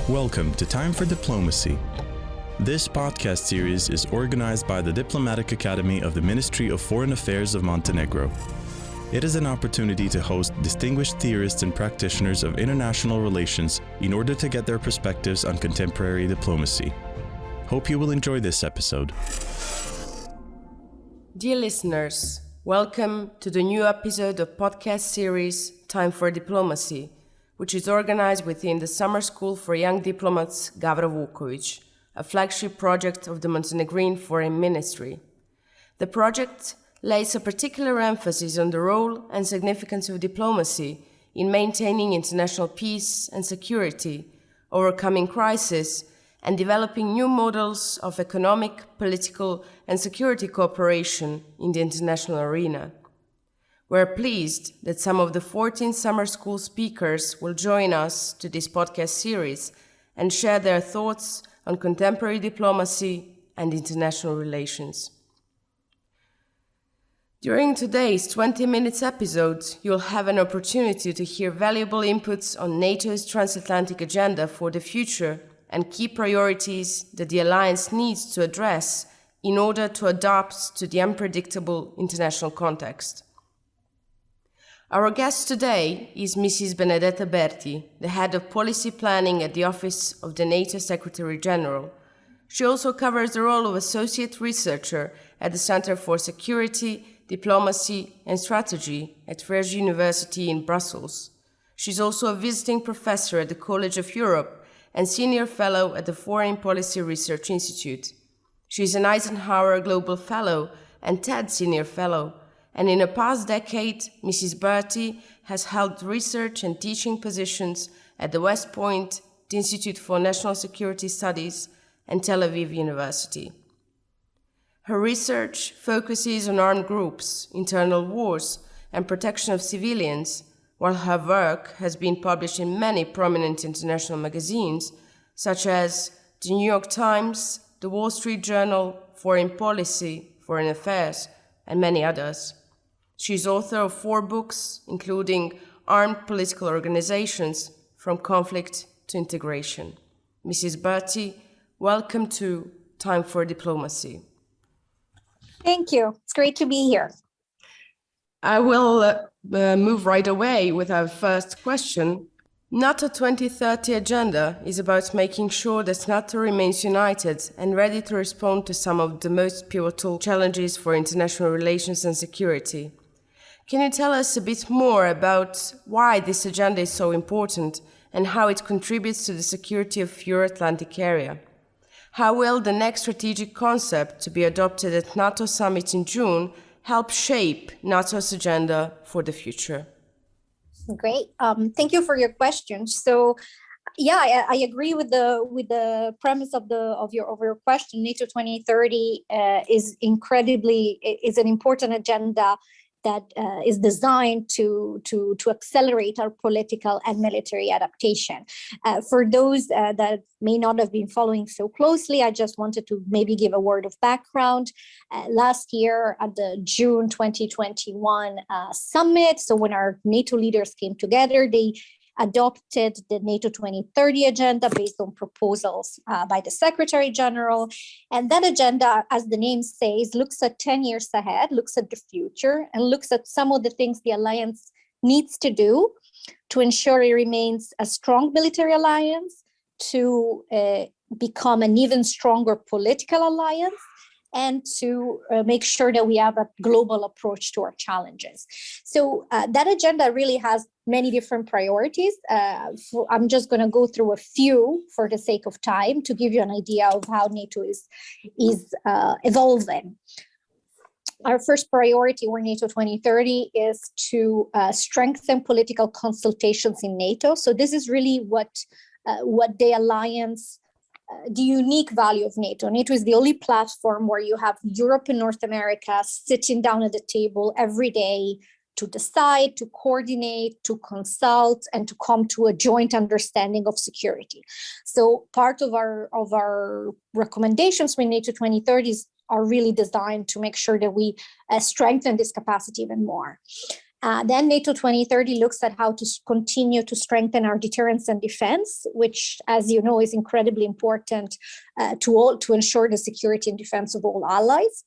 Welcome to Time for Diplomacy. This podcast series is organized by the Diplomatic Academy of the Ministry of Foreign Affairs of Montenegro. It is an opportunity to host distinguished theorists and practitioners of international relations in order to get their perspectives on contemporary diplomacy. Hope you will enjoy this episode. Dear listeners, welcome to the new episode of podcast series Time for Diplomacy, which is organized within the Summer School for Young Diplomats Gavro Vukovic, a flagship project of the Montenegrin Foreign Ministry. The project lays a particular emphasis on the role and significance of diplomacy in maintaining international peace and security, overcoming crises, and developing new models of economic, political, and security cooperation in the international arena. We're pleased that some of the 14 summer school speakers will join us to this podcast series and share their thoughts on contemporary diplomacy and international relations. During today's 20 minutes episode, you'll have an opportunity to hear valuable inputs on NATO's transatlantic agenda for the future and key priorities that the alliance needs to address in order to adapt to the unpredictable international context. Our guest today is Ms Benedetta Berti, the head of policy planning at the Office of the NATO Secretary General. She also covers the role of associate researcher at the Center for Security, Diplomacy and Strategy at Vrije University in Brussels. She's also a visiting professor at the College of Europe and senior fellow at the Foreign Policy Research Institute. She's an Eisenhower Global Fellow and TED Senior Fellow, and in the past decade, Mrs. Berti has held research and teaching positions at the West Point, the Institute for National Security Studies, and Tel Aviv University. Her research focuses on armed groups, internal wars, and protection of civilians, while her work has been published in many prominent international magazines, such as the New York Times, the Wall Street Journal, Foreign Policy, Foreign Affairs, and many others. She is author of 4 books, including Armed Political Organizations, From Conflict to Integration. Mrs. Berti, welcome to Time for Diplomacy. Thank you. It's great to be here. I will move right away with our first question. NATO 2030 agenda is about making sure that NATO remains united and ready to respond to some of the most pivotal challenges for international relations and security. Can you tell us a bit more about why this agenda is so important and how it contributes to the security of the Euro-Atlantic area? How will the next strategic concept to be adopted at NATO summit in June help shape NATO's agenda for the future? Great. Thank you for your question. So, I agree with the premise of your question. NATO 2030 is an important agenda that is designed to accelerate our political and military adaptation. For those that may not have been following so closely, I just wanted to maybe give a word of background. Last year at the June 2021 summit, so when our NATO leaders came together, they adopted the NATO 2030 agenda based on proposals by the Secretary General. And that agenda, as the name says, looks at 10 years ahead, looks at the future, and looks at some of the things the alliance needs to do to ensure it remains a strong military alliance, to become an even stronger political alliance, and to make sure that we have a global approach to our challenges. So that agenda really has many different priorities. I'm just going to go through a few for the sake of time to give you an idea of how NATO is evolving. Our first priority for NATO 2030 is to strengthen political consultations in NATO. So this is really what the alliance, the unique value of NATO. NATO is the only platform where you have Europe and North America sitting down at the table every day to decide, to coordinate, to consult, and to come to a joint understanding of security. So part of our recommendations with NATO 2030 are really designed to make sure that we strengthen this capacity even more. Then NATO 2030 looks at how to continue to strengthen our deterrence and defense, which, as you know, is incredibly important to ensure the security and defense of all allies.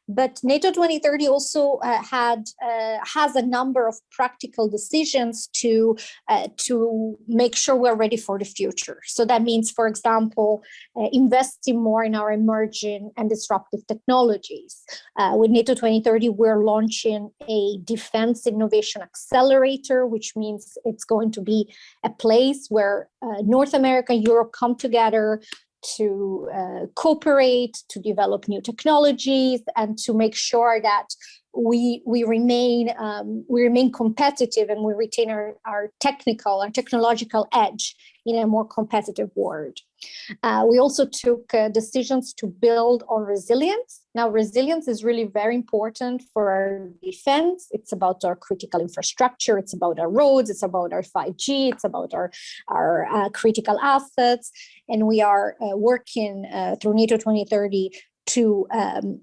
But NATO 2030 also has a number of practical decisions to make sure we're ready for the future. So that means, for example, investing more in our emerging and disruptive technologies. With NATO 2030, we're launching a defense innovation accelerator, which means it's going to be a place where North America and Europe come together to cooperate, to develop new technologies, and to make sure that we remain competitive and we retain our technological edge in a more competitive world. We also took decisions to build on resilience. Now, resilience is really very important for our defense. It's about our critical infrastructure. It's about our roads. It's about our 5G. It's about our critical assets. And we are working through NATO 2030 to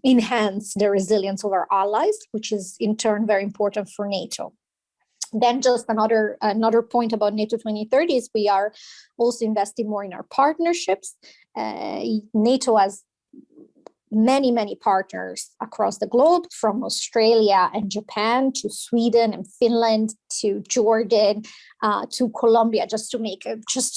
enhance the resilience of our allies, which is in turn very important for NATO. Then just another point about NATO 2030 is we are also investing more in our partnerships. NATO has many partners across the globe, from Australia and Japan to Sweden and Finland to Jordan to Colombia, just to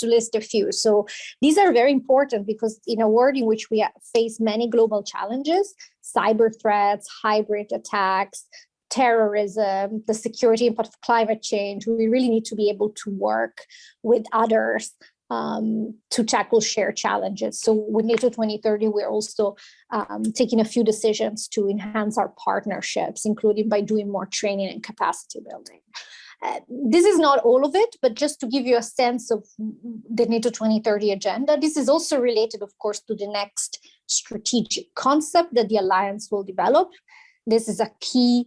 list a few. So these are very important because in a world in which we face many global challenges, cyber threats, hybrid attacks, terrorism, the security impact of climate change, we really need to be able to work with others to tackle shared challenges. So with NATO 2030, we're also taking a few decisions to enhance our partnerships, including by doing more training and capacity building. This is not all of it, but just to give you a sense of the NATO 2030 agenda, this is also related, of course, to the next strategic concept that the alliance will develop. This is a key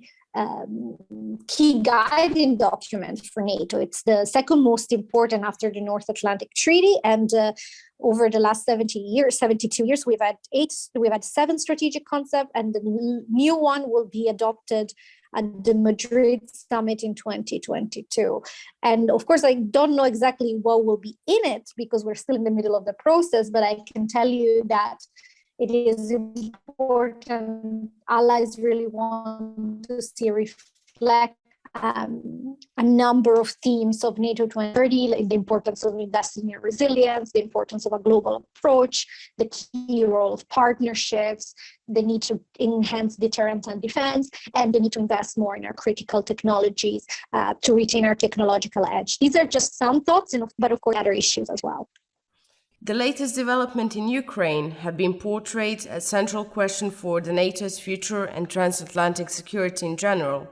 guiding document for NATO. It's the second most important after the North Atlantic Treaty, and over the last 72 years, we've had 7 strategic concepts, and the new one will be adopted at the Madrid summit in 2022. And of course, I don't know exactly what will be in it because we're still in the middle of the process, but I can tell you that it is important. Allies really want to see reflect a number of themes of NATO 2030, like the importance of investing in resilience, the importance of a global approach, the key role of partnerships, the need to enhance deterrence and defense, and the need to invest more in our critical technologies to retain our technological edge. These are just some thoughts, but of course, other issues as well. The latest development in Ukraine have been portrayed as a central question for the NATO's future and transatlantic security in general.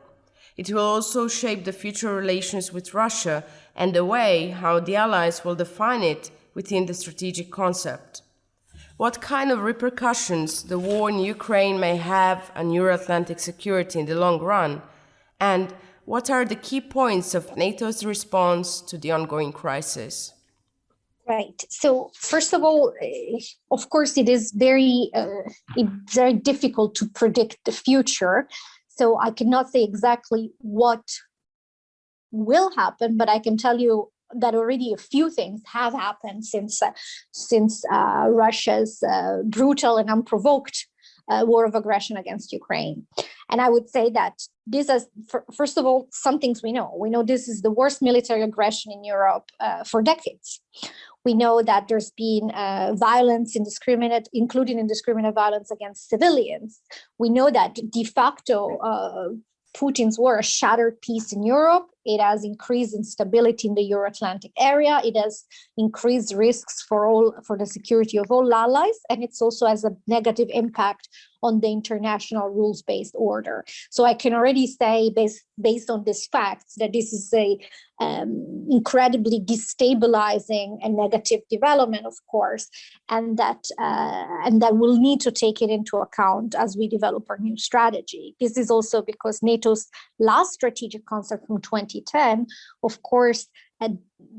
It will also shape the future relations with Russia and the way how the Allies will define it within the strategic concept. What kind of repercussions the war in Ukraine may have on Euro-Atlantic security in the long run, and what are the key points of NATO's response to the ongoing crisis? Right. So first of all, of course, it's very difficult to predict the future. So I cannot say exactly what will happen, but I can tell you that already a few things have happened since Russia's brutal and unprovoked war of aggression against Ukraine. And I would say that this is, first of all, some things we know. We know this is the worst military aggression in Europe for decades. We know that there's been violence, including indiscriminate violence against civilians. We know that de facto Putin's war has shattered peace in Europe. It has increased instability in the Euro-Atlantic area. It has increased risks for the security of all allies, and it also has a negative impact on the international rules-based order. So I can already say, based on these facts, that this is a incredibly destabilizing and negative development, of course, and that we'll need to take it into account as we develop our new strategy. This is also because NATO's last strategic concept from 2010, of course,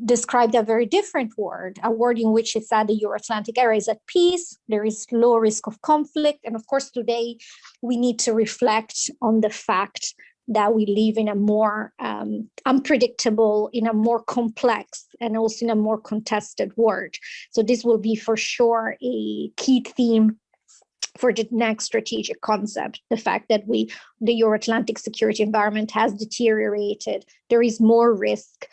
described a very different world, a world in which it said the Euro-Atlantic area is at peace, there is low risk of conflict. And of course, today we need to reflect on the fact that we live in a more unpredictable, in a more complex, and also in a more contested world. So this will be for sure a key theme for the next strategic concept, the fact that the Euro-Atlantic security environment has deteriorated. There is more risk.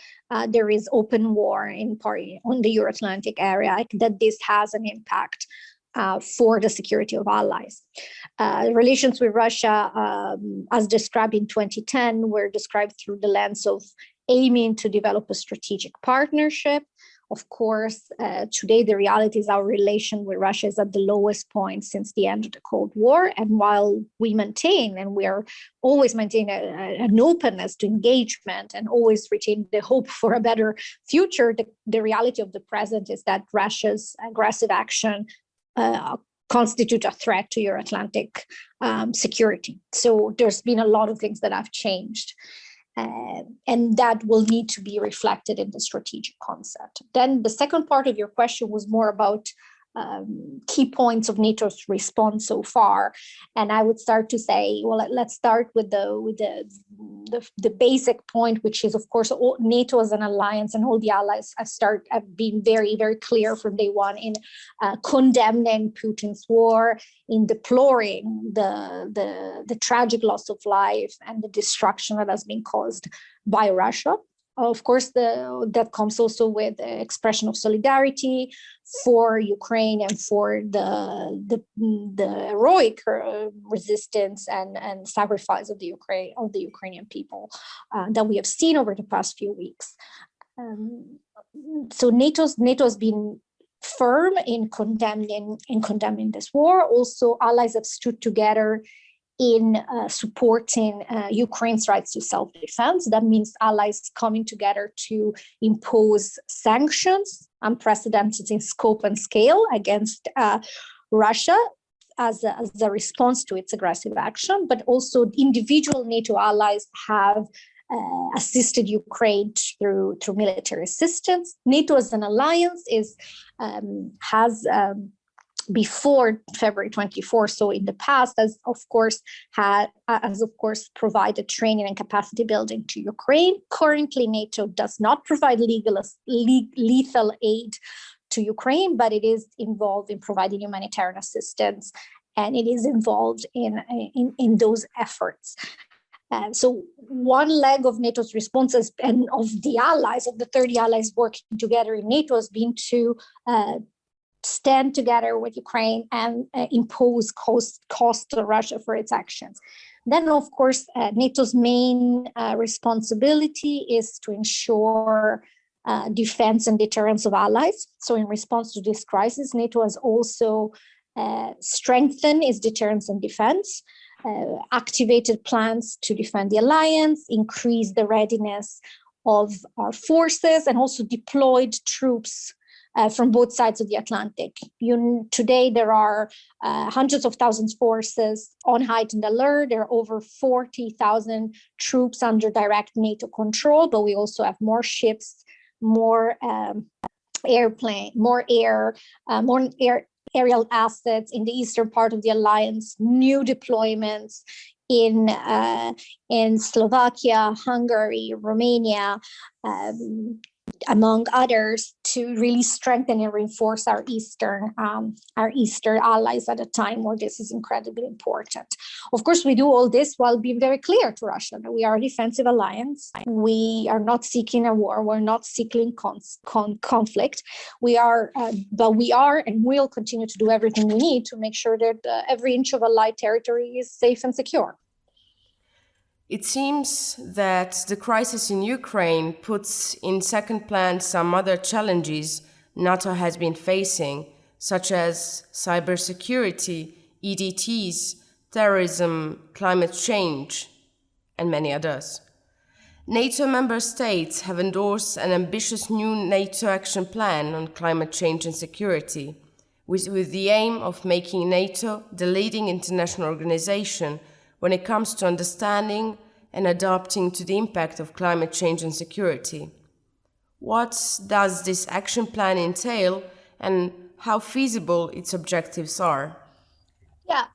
There is open war on the Euro-Atlantic area, that this has an impact for the security of allies. Relations with Russia, as described in 2010, were described through the lens of aiming to develop a strategic partnership. Of course, today the reality is our relation with Russia is at the lowest point since the end of the Cold War. And while we maintain, and we are always maintaining an openness to engagement and always retain the hope for a better future, the reality of the present is that Russia's aggressive action constitute a threat to Euro-Atlantic security. So there's been a lot of things that have changed. And that will need to be reflected in the strategic concept. Then the second part of your question was more about key points of NATO's response so far, and I would start to say, well, let's start with the basic point, which is, of course, NATO as an alliance and all the allies have been very, very clear from day one in condemning Putin's war, in deploring the tragic loss of life and the destruction that has been caused by Russia. Of course, that comes also with the expression of solidarity for Ukraine and for the heroic resistance and sacrifice of the Ukrainian people that we have seen over the past few weeks. So NATO has been firm in condemning this war. Also, allies have stood together in supporting Ukraine's rights to self-defense. That means allies coming together to impose sanctions, unprecedented in scope and scale, against Russia as a response to its aggressive action. But also individual NATO allies have assisted Ukraine through military assistance. NATO as an alliance has before February 24, so in the past, has of course provided training and capacity building to Ukraine. Currently, NATO does not provide lethal aid to Ukraine, but it is involved in providing humanitarian assistance, and it is involved in those efforts. So one leg of NATO's responses and of the allies, of the 30 allies working together in NATO, has been to stand together with Ukraine and impose cost to Russia for its actions. Then, of course, NATO's main responsibility is to ensure defense and deterrence of allies. So in response to this crisis, NATO has also strengthened its deterrence and defense, activated plans to defend the alliance, increased the readiness of our forces, and also deployed troops from both sides of the Atlantic. Today, there are hundreds of thousands of forces on heightened alert. There are over 40,000 troops under direct NATO control, but we also have more ships, more aerial assets in the eastern part of the alliance, new deployments in Slovakia, Hungary, Romania, among others, to really strengthen and reinforce our eastern allies at a time where this is incredibly important. Of course, we do all this while being very clear to Russia that we are a defensive alliance. We are not seeking a war. We're not seeking conflict. But we are and will continue to do everything we need to make sure that every inch of allied territory is safe and secure. It seems that the crisis in Ukraine puts in second plan some other challenges NATO has been facing, such as cybersecurity, EDTs, terrorism, climate change, and many others. NATO member states have endorsed an ambitious new NATO action plan on climate change and security, with the aim of making NATO the leading international organization when it comes to understanding and adapting to the impact of climate change and security. What does this action plan entail, and how feasible its objectives are? Yeah,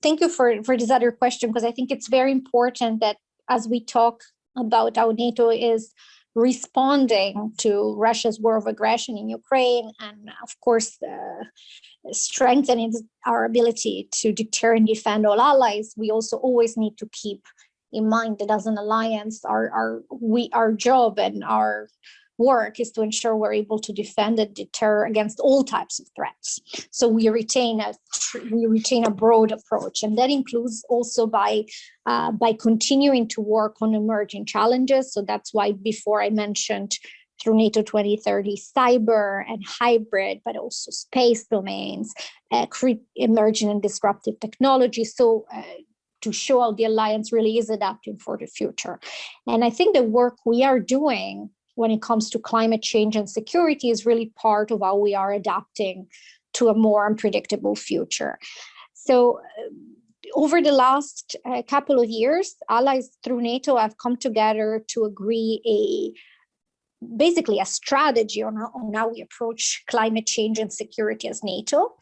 thank you for this other question, because I think it's very important that as we talk about how NATO is responding to Russia's war of aggression in Ukraine, and of course, strengthening our ability to deter and defend all allies, we also always need to keep in mind that as an alliance, our job and our work is to ensure we're able to defend and deter against all types of threats. So we retain a broad approach, and that includes also by continuing to work on emerging challenges. So that's why before I mentioned through NATO 2030 cyber and hybrid, but also space domains, emerging and disruptive technology. So to show how the alliance really is adapting for the future. And I think the work we are doing when it comes to climate change and security is really part of how we are adapting to a more unpredictable future. So over the last couple of years, allies through NATO have come together to agree basically a strategy on how we approach climate change and security as NATO.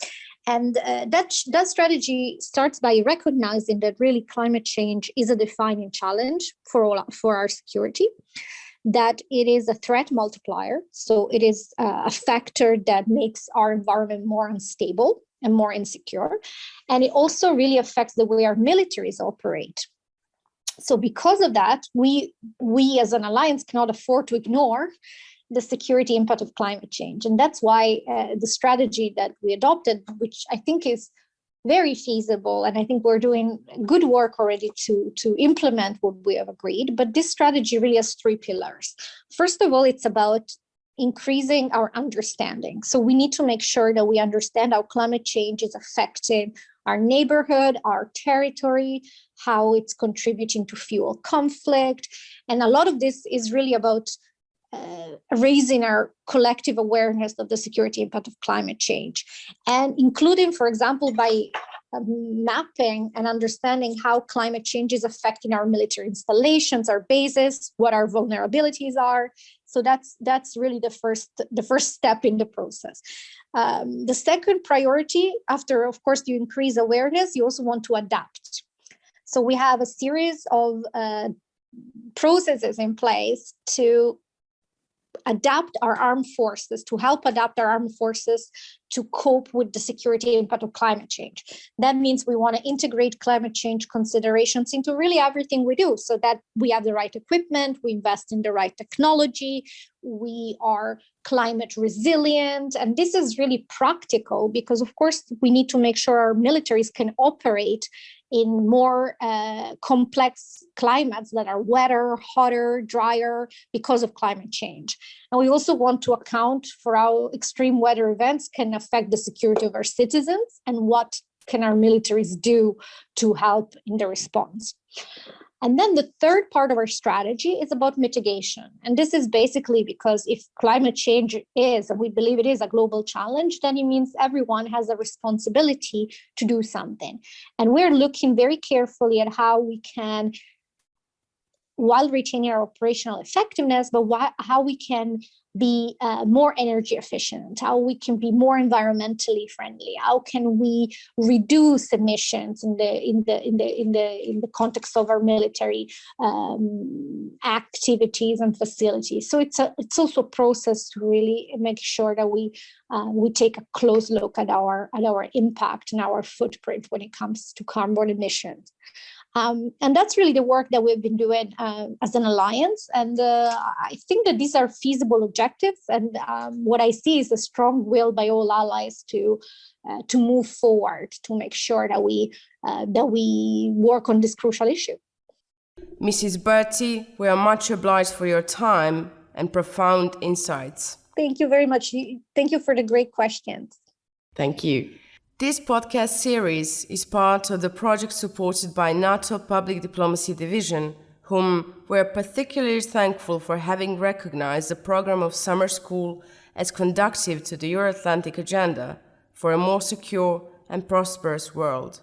And that strategy starts by recognizing that really climate change is a defining challenge for our security, that it is a threat multiplier. So it is a factor that makes our environment more unstable and more insecure. And it also really affects the way our militaries operate. So because of that, we as an alliance cannot afford to ignore the security impact of climate change. And that's why the strategy that we adopted, which I think is very feasible, and I think we're doing good work already to implement what we have agreed. But this strategy really has three pillars. First of all, it's about increasing our understanding. So we need to make sure that we understand how climate change is affecting our neighborhood, our territory, how it's contributing to fuel conflict. And a lot of this is really about raising our collective awareness of the security impact of climate change, and including, for example, by mapping and understanding how climate change is affecting our military installations, our bases, what our vulnerabilities are. So that's really the first step in the process. The second priority, after, of course, you increase awareness, you also want to adapt. So we have a series of processes in place to adapt our armed forces, to help adapt our armed forces to cope with the security impact of climate change. That means we want to integrate climate change considerations into really everything we do, so that we have the right equipment, we invest in the right technology, we are climate resilient. And this is really practical because, of course, we need to make sure our militaries can operate in more complex climates that are wetter, hotter, drier because of climate change. And we also want to account for how extreme weather events can affect the security of our citizens and what can our militaries do to help in the response. And then the third part of our strategy is about mitigation. And this is basically because if climate change is, and we believe it is, a global challenge, then it means everyone has a responsibility to do something. And we're looking very carefully at how we can, while retaining our operational effectiveness, but how we can be more energy efficient, how we can be more environmentally friendly, how can we reduce emissions in the context of our military activities and facilities. So it's also a process to really make sure that we take a close look at our impact and our footprint when it comes to carbon emissions. And that's really the work that we've been doing as an alliance. And I think that these are feasible objectives. And what I see is a strong will by all allies to move forward, to make sure that we work on this crucial issue. Mrs. Berti, we are much obliged for your time and profound insights. Thank you very much. Thank you for the great questions. Thank you. This podcast series is part of the project supported by NATO Public Diplomacy Division, whom we are particularly thankful for having recognized the program of summer school as conducive to the Euro-Atlantic agenda for a more secure and prosperous world.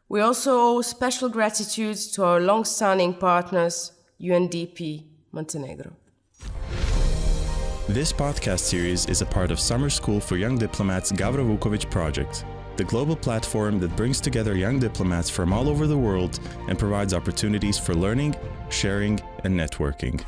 We also owe special gratitude to our long-standing partners, UNDP Montenegro. This podcast series is a part of Summer School for Young Diplomats Gavro Vukovic project. the global platform that brings together young diplomats from all over the world and provides opportunities for learning, sharing, and networking.